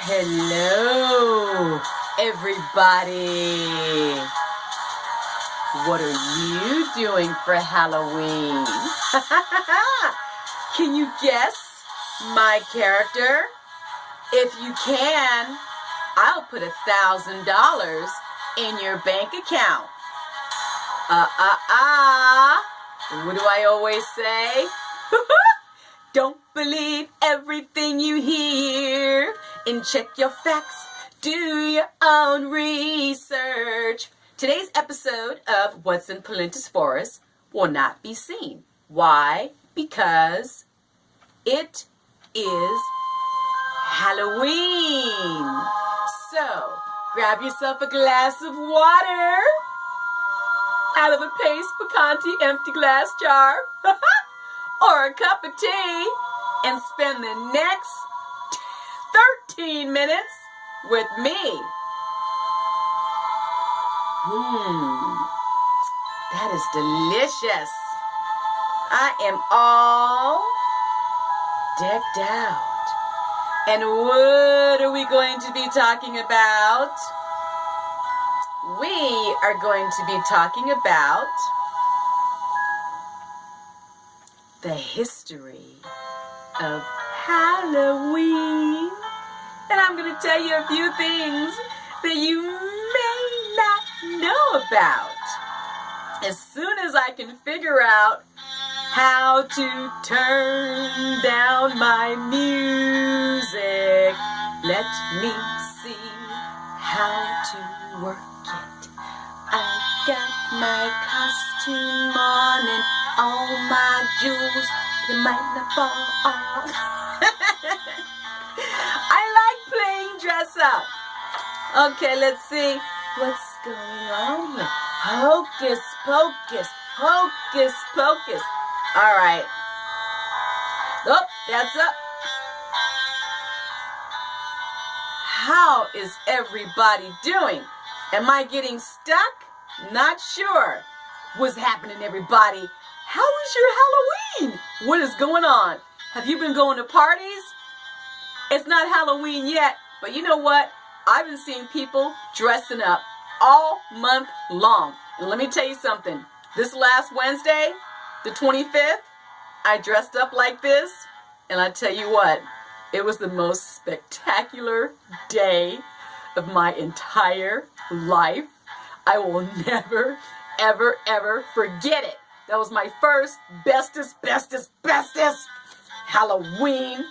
Hello, everybody. What are you doing for Halloween? Can you guess my character? If you can, I'll put $1,000 in your bank account. What do I always say? Don't believe everything you hear, and check your facts, do your own research. Today's episode of What's in Pelenta'S Forrest will not be seen. Why? Because it is Halloween. So, grab yourself a glass of water out of a Pace Picante empty glass jar. Or a cup of tea, and spend the next 13 minutes with me. That is delicious. I am all decked out. And what are we going to be talking about? We are going to be talking about the history of Halloween. And I'm going to tell you a few things that you may not know about. As soon as I can figure out how to turn down my music, let me see how to work it. I got my costume on and all my jewels, they might not fall off. I like playing dress up. Okay, let's see what's going on here. Hocus pocus, hocus pocus. All right. Oh, that's up. How is everybody doing? Am I getting stuck? Not sure. What's happening, everybody? How is your Halloween? What is going on? Have you been going to parties? It's not Halloween yet, but you know what? I've been seeing people dressing up all month long. And let me tell you something. This last Wednesday, the 25th, I dressed up like this, and I tell you what, it was the most spectacular day of my entire life. I will never, ever, ever forget it. That was my first, bestest Halloween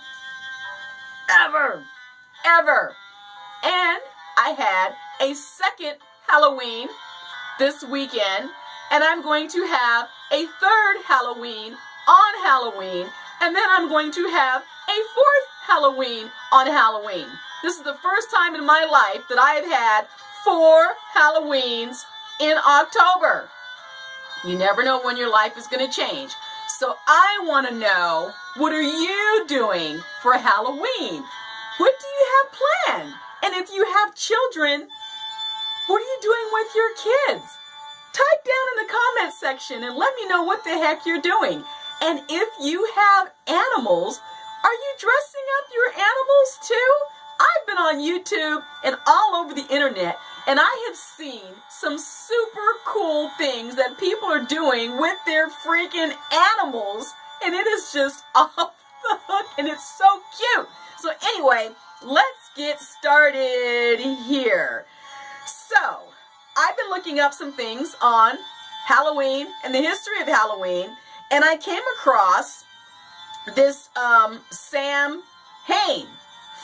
ever. And I had a second Halloween this weekend, and I'm going to have a third Halloween on Halloween, and then I'm going to have a fourth Halloween on Halloween. This is the first time in my life that I have had 4 Halloweens in October. You never know when your life is going to change. So I want to know, what are you doing for Halloween? What do you have planned? And if you have children, what are you doing with your kids? Type down in the comment section and let me know what the heck you're doing. And if you have animals, are you dressing up your animals too? I've been on YouTube and all over the internet, and I have seen some super cool things that people are doing with their freaking animals, and it is just off the hook, and it's so cute. So anyway, let's get started here. So, I've been looking up some things on Halloween and the history of Halloween, and I came across this Sam Hain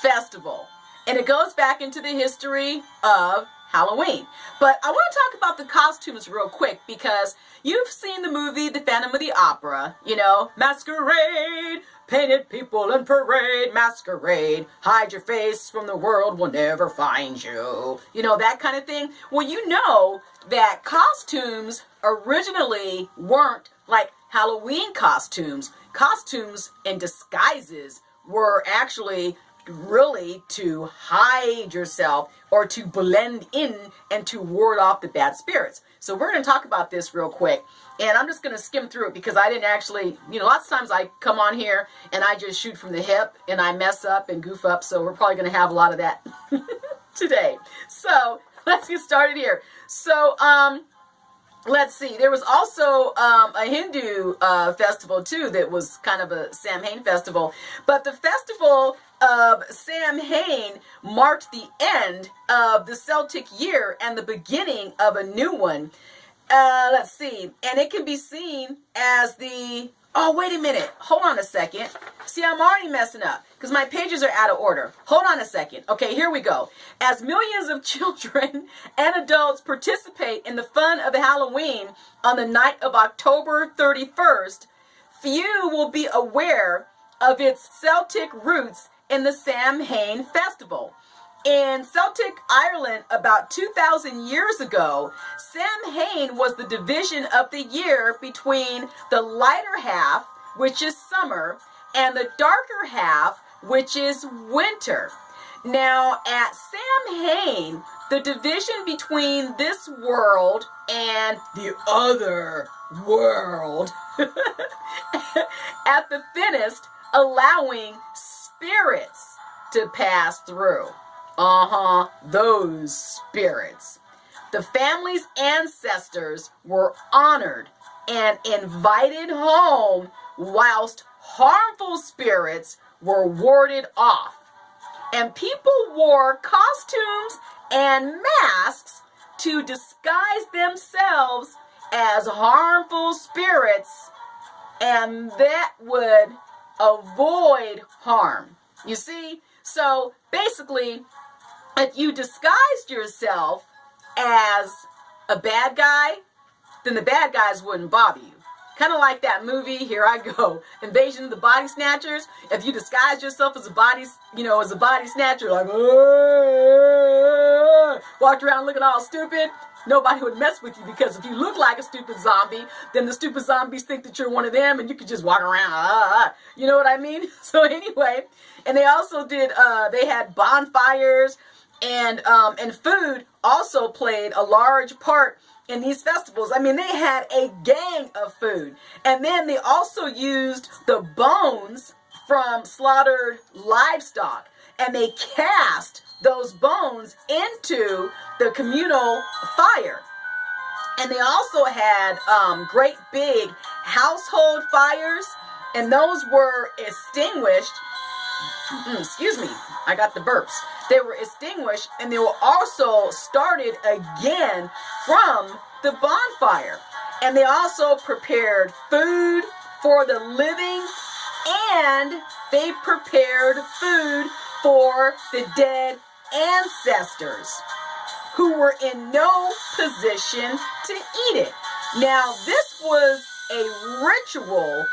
festival, and it goes back into the history of Halloween. But I want to talk about the costumes real quick, because you've seen the movie The Phantom of the Opera, you know, masquerade, painted people in parade, masquerade, hide your face from the world will never find you, you know, that kind of thing. Well, you know that costumes originally weren't like Halloween costumes. Costumes and disguises were actually really to hide yourself or to blend in and to ward off the bad spirits. So we're going to talk about this real quick. And I'm just going to skim through it because I didn't actually, lots of times I come on here and I just shoot from the hip and I mess up and goof up. So we're probably going to have a lot of that today. So let's get started here. So, let's see. There was also a Hindu festival too that was kind of a Samhain festival. But the festival of Samhain marked the end of the Celtic year and the beginning of a new one. Let's see. And it can be seen as the... Oh, wait a minute. Hold on a second. See, I'm already messing up because my pages are out of order. Hold on a second. Okay, here we go. As millions of children and adults participate in the fun of Halloween on the night of October 31st, few will be aware of its Celtic roots in the Samhain festival. In Celtic Ireland about 2,000 years ago, Samhain was the division of the year between the lighter half, which is summer, and the darker half, which is winter. Now, at Samhain, the division between this world and the other world at the thinnest, allowing spirits to pass through. Those spirits. The family's ancestors were honored and invited home whilst harmful spirits were warded off. And people wore costumes and masks to disguise themselves as harmful spirits, and that would avoid harm. You see? So basically, if you disguised yourself as a bad guy, then the bad guys wouldn't bother you. Kind of like that movie, here I go, Invasion of the Body Snatchers. If you disguised yourself as a body snatcher, like, walked around looking all stupid, nobody would mess with you, because if you look like a stupid zombie, then the stupid zombies think that you're one of them and you could just walk around. You know what I mean? So anyway, and they also did, they had bonfires, and food also played a large part in these festivals. I mean, they had a gang of food. And then they also used the bones from slaughtered livestock, and they cast those bones into the communal fire. And they also had great big household fires, and those were extinguished. Excuse me, I got the burps. They were extinguished, and they were also started again from the bonfire. And they also prepared food for the living, and they prepared food for the dead ancestors who were in no position to eat it. Now, this was a ritual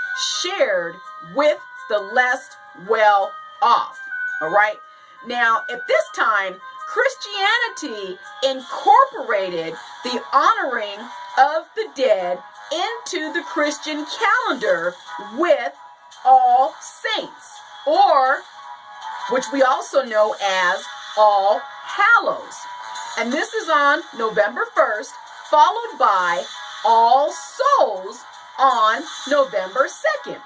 shared with the less well off. All right. Now, at this time, Christianity incorporated the honoring of the dead into the Christian calendar with All Saints, or which we also know as All Hallows. And this is on November 1st, followed by All Souls on November 2nd.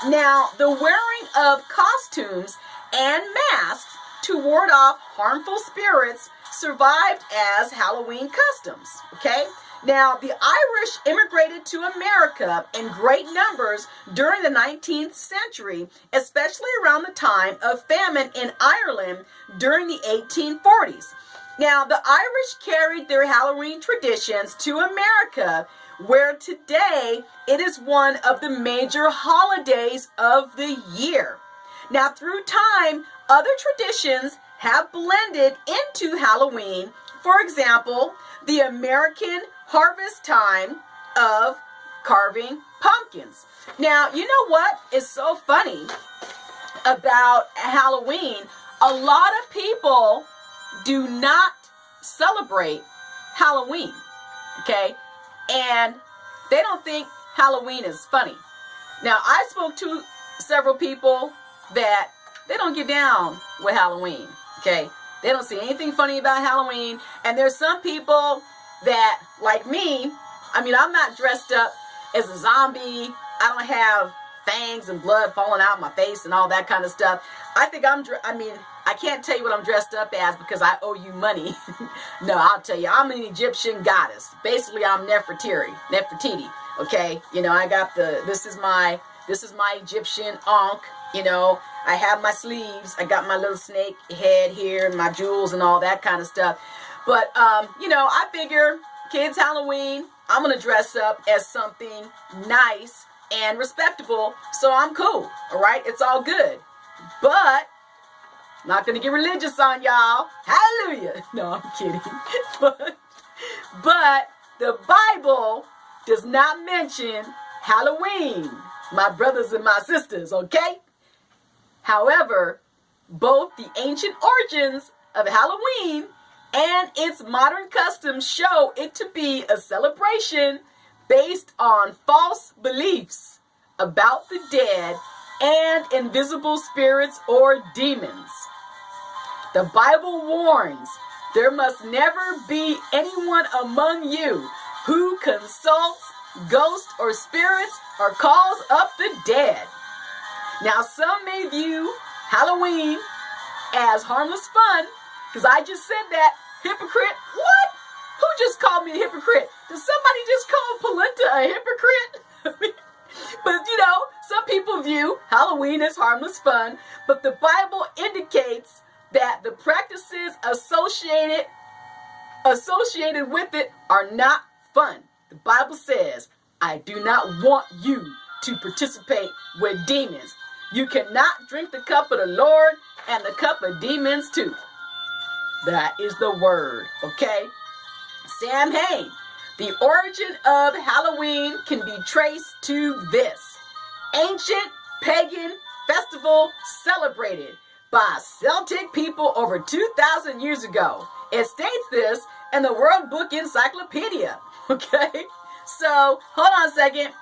Now, the wearing of costumes and masks to ward off harmful spirits survived as Halloween customs, okay? Now, the Irish immigrated to America in great numbers during the 19th century, especially around the time of famine in Ireland during the 1840s. Now, the Irish carried their Halloween traditions to America, where today it is one of the major holidays of the year. Now, through time, other traditions have blended into Halloween. For example, the American harvest time of carving pumpkins. Now, you know what is so funny about Halloween? A lot of people do not celebrate Halloween, okay? And they don't think Halloween is funny. Now, I spoke to several people that they don't get down with Halloween, okay? They don't see anything funny about Halloween. And there's some people that, like me, I mean, I'm not dressed up as a zombie. I don't have fangs and blood falling out my face and all that kind of stuff. I think I can't tell you what I'm dressed up as because I owe you money. No, I'll tell you, I'm an Egyptian goddess. Basically, I'm Nefertiti. Okay, you know, I got this is my Egyptian ankh. You know, I have my sleeves. I got my little snake head here and my jewels and all that kind of stuff. But you know, I figure kids Halloween, I'm gonna dress up as something nice and respectable, so I'm cool. All right, it's all good. But not gonna get religious on y'all. Hallelujah. No, I'm kidding. But the Bible does not mention Halloween, my brothers and my sisters, okay? However, both the ancient origins of Halloween and its modern customs show it to be a celebration based on false beliefs about the dead and invisible spirits or demons. The Bible warns there must never be anyone among you who consults ghosts or spirits or calls up the dead. Now, some may view Halloween as harmless fun, because I just said that. Hypocrite? What? Who just called me a hypocrite? Did somebody just call Pelenta a hypocrite? But you know, some people view Halloween as harmless fun, but the Bible indicates that the practices associated with it are not fun. The Bible says, I do not want you to participate with demons. You cannot drink the cup of the Lord and the cup of demons too. That is the word, okay? Sam Hain. The origin of Halloween can be traced to this ancient pagan festival celebrated by Celtic people over 2,000 years ago. It states this in the World Book Encyclopedia, okay? So, hold on a second.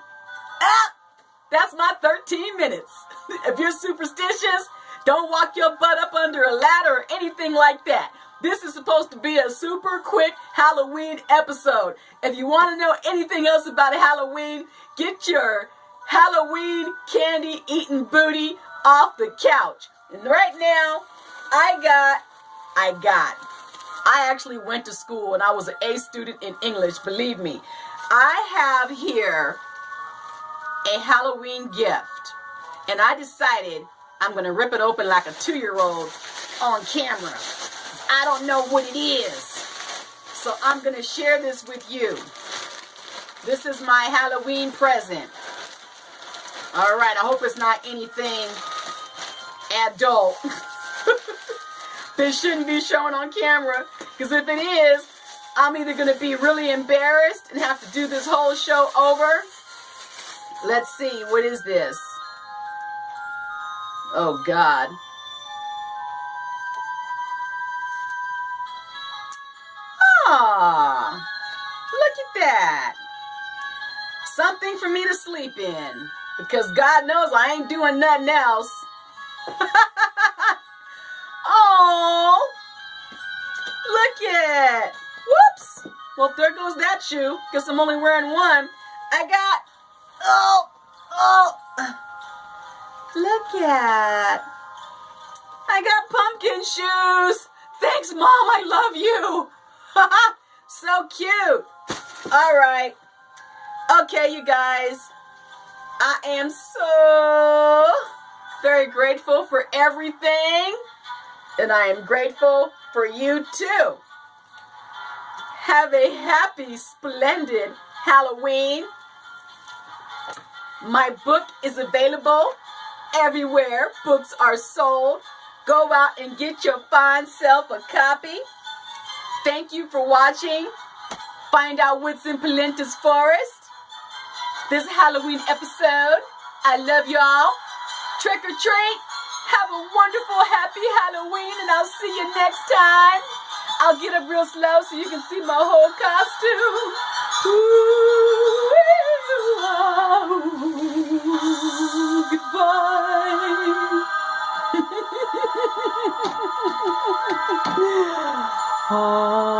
That's my 13 minutes. If you're superstitious, don't walk your butt up under a ladder or anything like that. This is supposed to be a super quick Halloween episode. If you want to know anything else about Halloween, get your Halloween candy eating booty off the couch. And right now, I actually went to school and I was an A student in English, believe me. I have here a Halloween gift, and I decided I'm going to rip it open like a 2-year-old on camera. I don't know what it is, so I'm going to share this with you. This is my Halloween present. All right, I hope it's not anything adult. This shouldn't be shown on camera, because if it is, I'm either going to be really embarrassed and have to do this whole show over. Let's see, what is this? Oh, God. Ah, look at that. Something for me to sleep in, because God knows I ain't doing nothing else. Oh, look at. Whoops. Well, there goes that shoe. Guess I'm only wearing one. I got, look at. I got pumpkin shoes. Thanks, Mom. I love you. So cute. All right. Okay, you guys. I am so very grateful for everything. And I am grateful for you too. Have a happy, splendid Halloween. My book is available everywhere books are sold. Go out and get your fine self a copy. Thank you for watching. Find out what's in Pelenta'S Forrest. This Halloween episode. I love y'all. Trick or treat. Have a wonderful, happy Halloween, and I'll see you next time. I'll get up real slow so you can see my whole costume. Ooh, goodbye.